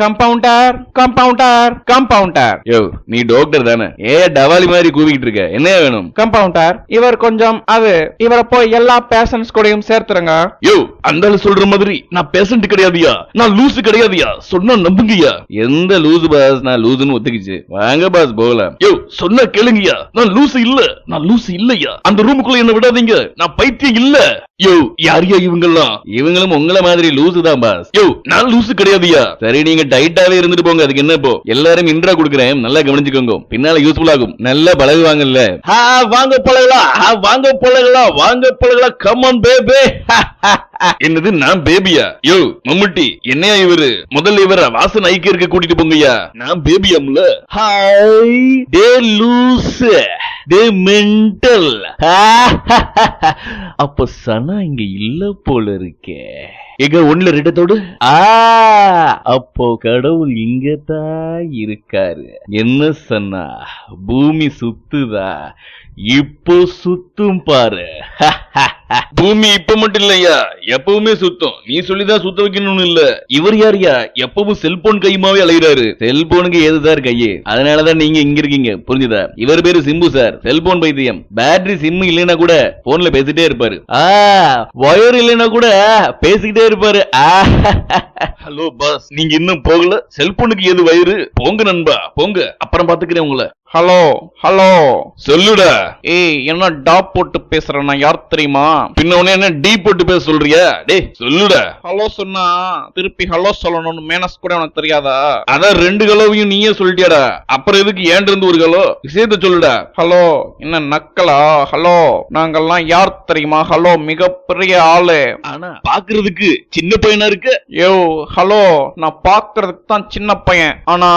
Compounder compounder compounder. யோ நீ doctor தானே? டவாலி மாதிரி கூவிக்கிட்டு இருக்க, என்ன வேணும்? கம்பவுண்டர், இவர் கொஞ்சம் இவரை போய் எல்லா பேஷண்ட்ஸ் கூடயும் சேர்த்துருங்க. யோ அந்த சொல்ற மாதிரி நான் பேஷண்ட் கிடையாதியா, நான் லூசு கிடையாதியா, சொன்னா நம்புங்கய்யா. எந்த லூசு பாஸ்? நான் லூசுன்னு ஒத்துக்கிச்சு. வாங்க பாஸ் போகலாம். யோ சொன்னா கேளுங்கய்யா, நான் லூசு இல்ல, நான் லூசு இல்லையா. அந்த ரூமுக்குள்ள என்ன விடாதீங்க, நான் பைத்தியம் இல்ல. யோ யாரியா இவங்கெல்லாம்? இவங்களும் உங்கள மாதிரி லூசு தான் பாஸ். யோ நான் லூசு கிடையாதியா. சரி நீங்க டைட்டாவே இருந்துட்டு போங்க, அதுக்கு என்ன இப்போ? எல்லாரும் இன்ட்ரா கொடுக்குறேன், நல்லா கவனிச்சுக்கோங்க, பின்னால யூஸ்ஃபுல் ஆகும். நல்லா பழகுவாங்கல்ல. வாங்க பழகலாம், வாங்க பழகலாம், வாங்க பழகலாம். Come on baby. என்னது நான் பேபியா? யோ மம்முட்டி என்னையா இவரு? முதல்ல இவர வாசன் ஐக்கியருக்கு கூட்டிட்டு போங்கய்யா. நான் பேபியாம்ல. ஹாய் டே லூஸ், டே மென்டல். அப்ப சனா இங்க இல்ல போல இருக்கே. எங்க ஒண்ணுல ரெட்டத்தோடு. அப்போ கடவுள் இங்கதான் இருக்காரு. என்ன சொன்னா பூமி சுத்துதா? இப்போ சுத்தும் பாரு. பூமி இப்ப மட்டும் இல்லையா, எப்பவுமே சுத்தம். நீ சொல்லிதான் சுத்த வைக்கணும்னு இல்ல. இவர் யாரியா? எப்பவும் செல்போன் கையுமாவே அலைகிறாரு. செல்போனுக்கு ஏதுதான் கையே, அதனாலதான் நீங்க இங்க இருக்கீங்க, புரிஞ்சுதா? இவர் பேரு சிம்பு சார், செல்போன் பைத்தியம். பேட்டரி சிம் இல்லைன்னா கூட போன்ல பேசிட்டே இருப்பாரு. வயர் இல்லைன்னா கூட பேசிக்கிட்டே இருப்பாரு. ஹலோ பாஸ், நீங்க இன்னும் போகல? செல்போனுக்கு ஏது வயரு? போங்க நண்பா போங்க, அப்புறம் பாத்துக்கிறேன் உங்களை. ஹலோ ஹலோ சொல்லுடா. என்ன டாப் போட்டு பேசுறேன், நான் யார் தெரியுமா? பின்ன உடனே என்ன டீ போட்டு பேச சொல்றியா? டேய் சொல்லுடா. ஹலோ சொன்னா திருப்பி ஹலோ சொல்லணும்னு மேனஸ் கூட உனக்கு தெரியாதா? அதான் ரெண்டு ஹலோவையும் நீயே சொல்லிட்டியாடா, அப்புறம் எதுக்கு ஏன் இருந்து ஒரு ஹலோ? விஷயத்த சொல்லுடா. ஹலோ என்ன நக்கலா? ஹலோ நாங்கெல்லாம் யார் தெரியுமா? ஹலோ மிகப்பெரிய ஆளு, ஆனா பாக்குறதுக்கு சின்ன பையனா இருக்கு. யோ ஹலோ நான் பாக்குறதுக்கு தான் சின்ன பையன், ஆனா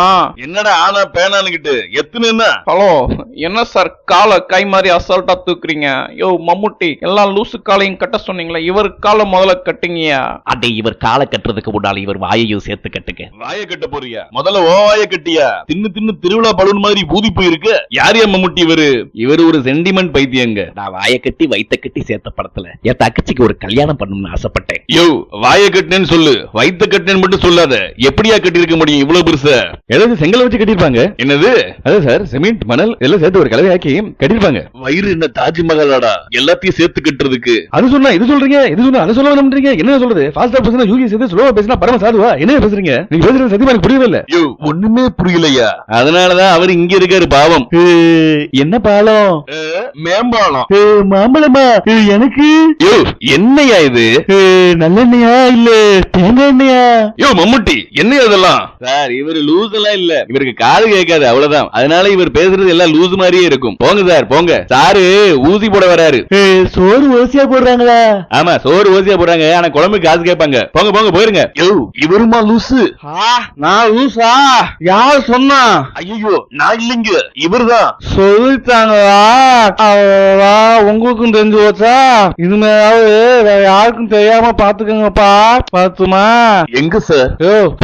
என்னடா ஆனா பேனானுகிட்டு எத்தனை? ஹலோ என்ன சார் காலை கை மாதிரி அசால்ட்டா தூக்குறீங்க? யோ மம்முட்டி எல்லாம் லூசு காலையும் கட்ட சொன்னீங்களா, இவர் காலை முதல்ல கட்டுங்கயா. அடே இவர் காலை கட்டுறதுக்கு முன்னால இவர் வாயையும் சேர்த்து கட்டுங்க. வாயை கட்ட போறியா? முதல்ல ஓ வாயை கட்டியா. தின்னு தின்னு திருவிழா பலூன் மாதிரி பூதி போயிருக்கு. யாரையா மம்முட்டி இவரு? இவரு ஒரு சென்டிமெண்ட் பைத்தியங்க. நான் வாயை கட்டி வைத்த கட்டி சேர்த்த படத்துல என் தக்கச்சிக்கு ஒரு கல்யாணம் பண்ணணும்னு ஆசைப்பட்டேன். யோ வாயை கட்டினேன்னு சொல்லு, வைத்த கட்டினேன்னு மட்டும் சொல்லாத. எப்படியா கட்டி இருக்க முடியும் இவ்வளவு பெருசா? ஏதாவது செங்கலை வச்சு கட்டிருப்பாங்க. என்னது? அது சார் சிமெண்ட் மணல் எல்லாம் சேர்த்து ஒரு கலவையாக்கி கட்டிருப்பாங்க. வயிறு என்ன தாஜ்மஹாலாடா எல்லாத்தையும் சேர்த்து கட்டுறதுக்கு? அது சொன்னா இது சொல்றீங்க, இது சொன்னா அது சொல்ல நம்புறீங்க. என்ன சொல்றது? ஃபாஸ்டா பேசினா யூகி சேர்த்து ஸ்லோவா பேசினா பரம சாதுவா. என்ன பேசுறீங்க நீங்க? பேசுறது சத்தியமா எனக்கு புரியவே இல்ல. யோ ஒண்ணுமே புரியலையா? அதனாலதான் அவர் இங்க இருக்காரு பாவம். என்ன பாலம்? மேம்பாலம். மாம்பழமா எனக்கு? யோ என்னையா இது? நல்லெண்ணையா இல்ல தேங்காய் எண்ணெயா? யோ மம்முட்டி என்னையா இதெல்லாம்? சார் இவரு லூஸ் எல்லாம் இல்ல, இவருக்கு காது கேட்காது அவ்வளவுதான், அதனால இவர் பேசுறது எல்லாம் லூஸ் மாதிரியே இருக்கும். போங்க சார் போங்க. சாரு ஊசி போட வராரு. சோறு ஓசியா போடுறாங்களா? ஆமா சோறு ஓசியா போடுறாங்க, ஆனா குழம்புக்கு காசு கேட்பாங்க. போங்க போங்க போயிருங்க. யோ இவருமா லூசு? நான் லூசா? யார் சொன்னா? ஐயோ நான் இல்லைங்க, இவர்தான் சொல்லிட்டாங்களா? உங்களுக்கும் தெரிஞ்சு போச்சா? இனிமேலாவது வேற யாருக்கும் தெரியாம பாத்துக்கங்கப்பா. பார்த்துமா? எங்க சார்?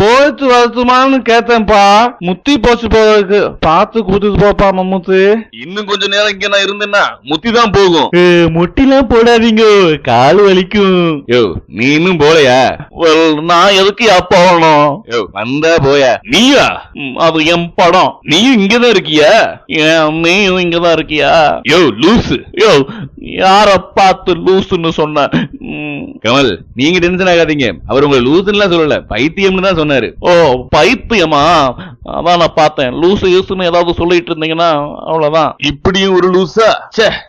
போயிட்டு வரட்டுமான்னு கேட்டேன்ப்பா. முத்தி போச்சு போறதுக்கு பார்த்து கூட்டிட்டு போப்பா மம்முத்து. இன்னும் கொஞ்ச நேரம் இங்க நான் இருந்தேன்னா முத்தி தான் போகும். முட்டிலாம் போடாதீங்க, கால் வலிக்கும். யோ நீ இன்னும் போலையா? நான் எதுக்கு போகணும்? வந்தா போயா? நீயா? அது என் படம். நீயும் இங்கதான் இருக்கியா? நீயும் இங்கதான் இருக்கியா? யோ லூசு. யோ யார பார்த்து லூசுன்னு சொன்ன? கமல் நீங்க டென்ஷன் ஆகாதீங்க, அவர் உங்களை லூசுன்னு சொல்லல, பைத்தியம்னு தான் சொன்னாரு. ஓ பைத்தியமா? அதான் நான் பார்த்தேன். லூசு யூசுன்னு ஏதாவது சொல்லிட்டு இருந்தீங்கன்னா அவ்வளவுதான். இப்படியும் ஒரு லூசா?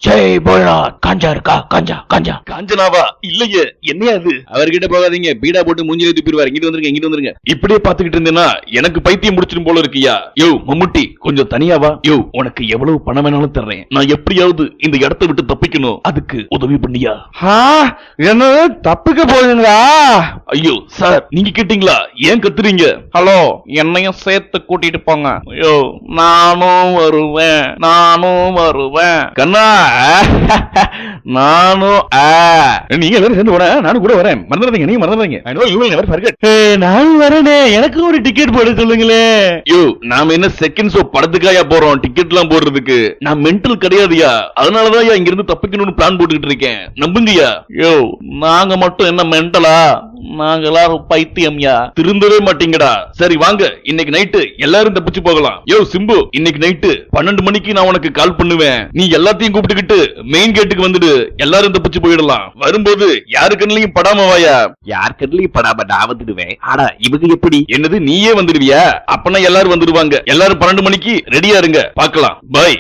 ஜெய் போலா. காஞ்சா இருக்கா? காஞ்சா காஞ்சா காஞ்சனாவா? இல்லையே என்னையா அது? அவர்கிட்ட போகாதீங்க, பீடா போட்டு மூஞ்சில துப்பிடுவார். இங்கிட்டு வந்துருங்க இங்கிட்டு வந்துருங்க. இப்படியே பாத்துக்கிட்டு இருந்தேன்னா எனக்கு பைத்தியம் முடிச்சிடும் போல இருக்கியா? யோ மம்முட்டி கொஞ்சம் தனியாவா? யோ உனக்கு எவ்வளவு பணம் வேணாலும் தர்றேன், நான் எப்படியாவது இந்த இடத்தை விட்டு தப்பிக்கணும், அதுக்கு உதவி பண்ணியா? என்ன தப்பிக்க போறீங்களா? ஐயோ சார் நீங்க கேட்டீங்களா? ஏன் கத்துறீங்க? ஹலோ என்னையும் சேர்த்து கூட்டிட்டு போங்க. ஐயோ நானும் வருவேன், நானும் வருவேன். கண்ணா நானும் நீங்க எல்லாரும் சேர்ந்து போன, நானும் கூட வரேன். மறந்துடாதீங்க, நீங்க மறந்துடாதீங்க. நானும் வரேனே, எனக்கு ஒரு டிக்கெட் போட சொல்லுங்களேன். யோ நாம என்ன செகண்ட் ஷோ படத்துக்காயா போறோம் டிக்கெட் எல்லாம் போடுறதுக்கு? நான் மென்டல் கிடையாதுயா, அதனாலதான் இங்க இருந்து தப்பிக்கணும்னு பிளான் போட்டுக்கிட்டு இருக்கேன், நம்புங்கயா. யோ நாங்க மட்டும் என்ன மென்டலா? நாங்க எல்லாரும் பைத்தியம்யா. திருந்தவே மாட்டீங்கடா. சரி வாங்க, இன்னைக்கு நைட்டு எல்லாரும் தப்பிச்சு போகலாம். யோ சிம்பு, இன்னைக்கு நைட்டு 12 மணிக்கு நான் உனக்கு கால் பண்ணுவேன். நீ எல்லாத்தையும் கூப்பிட்டுக்கிட்டு மெயின் கேட்டுக்கு வந்துடு. எல்லாரும் தப்பிச்சு போயிடலாம். வரும்போது யாரு கண்ணிலையும் படாம வாயா. யார் கண்ணிலையும் படாம நான் வந்துடுவேன். ஆனா இவங்க எப்படி? என்னது, நீயே வந்துடுவியா? அப்பனா எல்லாரும் வந்துடுவாங்க. எல்லாரும் 12 மணிக்கு ரெடியா இருங்க. பார்க்கலாம். பை.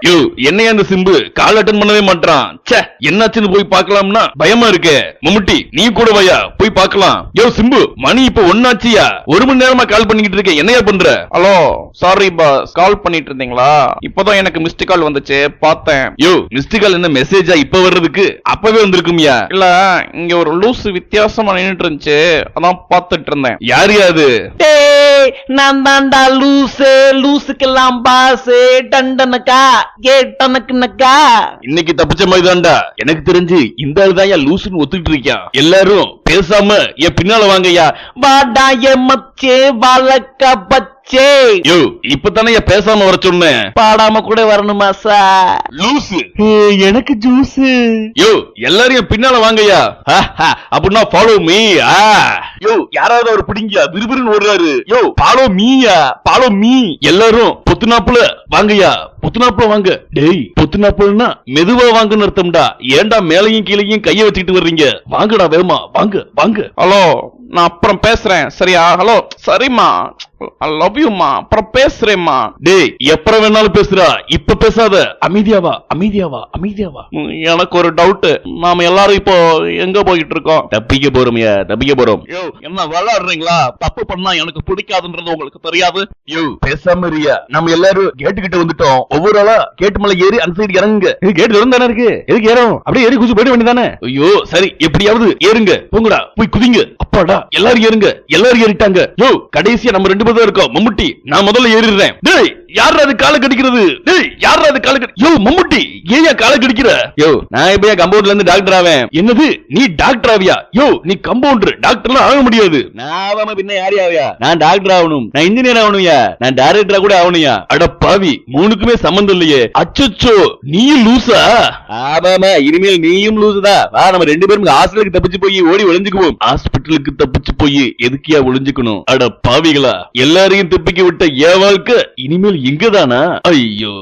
யோ, என்னையா அந்த சிம்பு கால் அட்டன் பண்ணவே மாட்டான். ச்சே, என்னாச்சுன்னு போய் பார்க்கலாம்னா பயமா இருக்கே. மம்முட்டி, நீ கூட வாயா, போய் பார்க்கலாம். யோ சிம்பு, மணி இப்ப 1 ஆச்சியா? 1 மணி நேரமா கால் பண்ணிக்கிட்டு இருக்க, என்னையா பண்ற? ஹலோ, சாரி பாஸ், கால் பண்ணிட்டு இருந்தீங்களா? இப்பதான் எனக்கு மிஸ்டு கால் வந்துச்சு, பார்த்தேன். யோ, மிஸ்டு கால் என்ன மெசேஜா இப்ப வர்றதுக்கு? அப்பவே வந்திருக்கும்யா. இல்ல, இங்க ஒரு லூசு வித்தியாசமா நின்னுட்டு இருந்துச்சு, அதான் பார்த்துட்டு இருந்தேன். யார் யாது? நான் தாண்டா லூசு, லூசுக்கெல்லாம் பாசு, டண்டனக்கா கேட்டனக்குனக்கா. இன்னைக்கு தப்பிச்ச மாதிரிதான்டா. எனக்கு தெரிஞ்சு இந்த ஆளுதான் லூசுன்னு ஒத்துக்கிட்டு இருக்கான். எல்லாரும் பேசாம என் பின்னால வாங்கய்யா. வாடா எம்மச்சே வழக்க பச்சே. யோ, இப்பதானே பேசாம வர சொன்னேன். பாடாம கூட வரணுமா சார்? லூசு, எனக்கு ஜூஸ். யோ எல்லாரும் என் பின்னால வாங்கய்யா. அப்படின்னா ஃபாலோ மீ. யோ, யாராவது அவர் பிடிங்கயா, விறுவிறுன்னு ஓடுறாரு. யோ, ஃபாலோ மீயா, ஃபாலோ மீ. எல்லாரும் பொத்துனாப்புல வாங்கய்யா, பொத்துனாப்புல வாங்க. டேய், பொத்துனாப்புலன்னா மெதுவா வாங்கன்னு அர்த்தம்டா. ஏன்டா மேலையும் கீழையும் கைய வச்சுக்கிட்டு வர்றீங்க? வாங்கடா வேகமா, வாங்க வாங்க. ஹலோ, நான் அப்புறம் பேசுறேன், சரியா? ஹலோ, சரிம்மா, ஐ லவ் யூமா, அப்புறம் பேசுறேம்மா. டேய், எப்பறம் வேணாலும் பேசுறா, இப்ப பேசாத. அமைதியாவா, அமைதியாவா, அமைதியாவா. எனக்கு ஒரு டவுட், நாம எல்லாரும் இப்போ எங்க போயிட்டு இருக்கோம்? தப்பிக்க போறோம்யா, தப்பிக்க போறோம். யோ, என்ன விளையாடுறீங்களா? தப்பு பண்ணா எனக்கு பிடிக்காதுன்றது உங்களுக்கு தெரியாது. யோ, பேசாம இருயா. நம்ம எல்லாரும் கேட்டுக்கிட்ட வந்துட்டோம். ஒவ்வொரு ஆளா கேட்டு மேல ஏறி அந்த சைடு இறங்குங்க. கேட்டு திறந்தானே இருக்கு, எதுக்கு ஏறும்? அப்படியே ஏறி குதிச்சு போயிட வேண்டியதானே. ஐயோ, சரி, எப்படியாவது ஏறுங்க. போங்கடா, போய் குதிங்க. அப்பாடா, எல்லாரும் ஏறுங்க. எல்லாரும் ஏறிட்டாங்க. யோ, கடைசியா நம்ம 2 பேர் தான் இருக்கோம். மம்முட்டி, நான் முதல்ல ஏறிடுறேன். டேய், யாரா அது காலை கடிக்கிறது? டேய், யாரா அது காலை கடி? யோ மம்முட்டி, ஏயா காலை கடிக்கிற? யோ, நான் இப்ப கம்பவுண்டர்ல இருந்து டாக்டர் ஆவேன். என்னது, நீ டாக்டர் ஆவியா? யோ, நீ கம்பவுண்டர், டாக்டர்லாம் ஆக முடியாது. நான் பின்ன யார் ஆவியா? நான் டாக்டர் ஆகணும், நான் இன்ஜினியர் ஆகணும்யா, நான் டைரக்டரா கூட ஆகணும்யா. அட பாவி, 3க்குமே சம்பந்தம் இல்லையே. அச்சச்சோ, நீயும் லூசா? ஆமாமா, இனிமேல் நீயும் லூசுதா. வா, நம்ம 2 பேரும் ஹாஸ்பிட்டலுக்கு தப்பிச்சு போய் ஓடி ஒளிஞ்சுக்குவோம். ஹாஸ்பிட்டலுக்கு தப்பிச்சு போய் எதுக்கியா ஒளிஞ்சுக்கணும்? அட பாவிகளா, எல்லாரையும் தப்பிக்க விட்ட என் வாழ்க்கை இனிமேல் இங்கதானா? ஐயோ.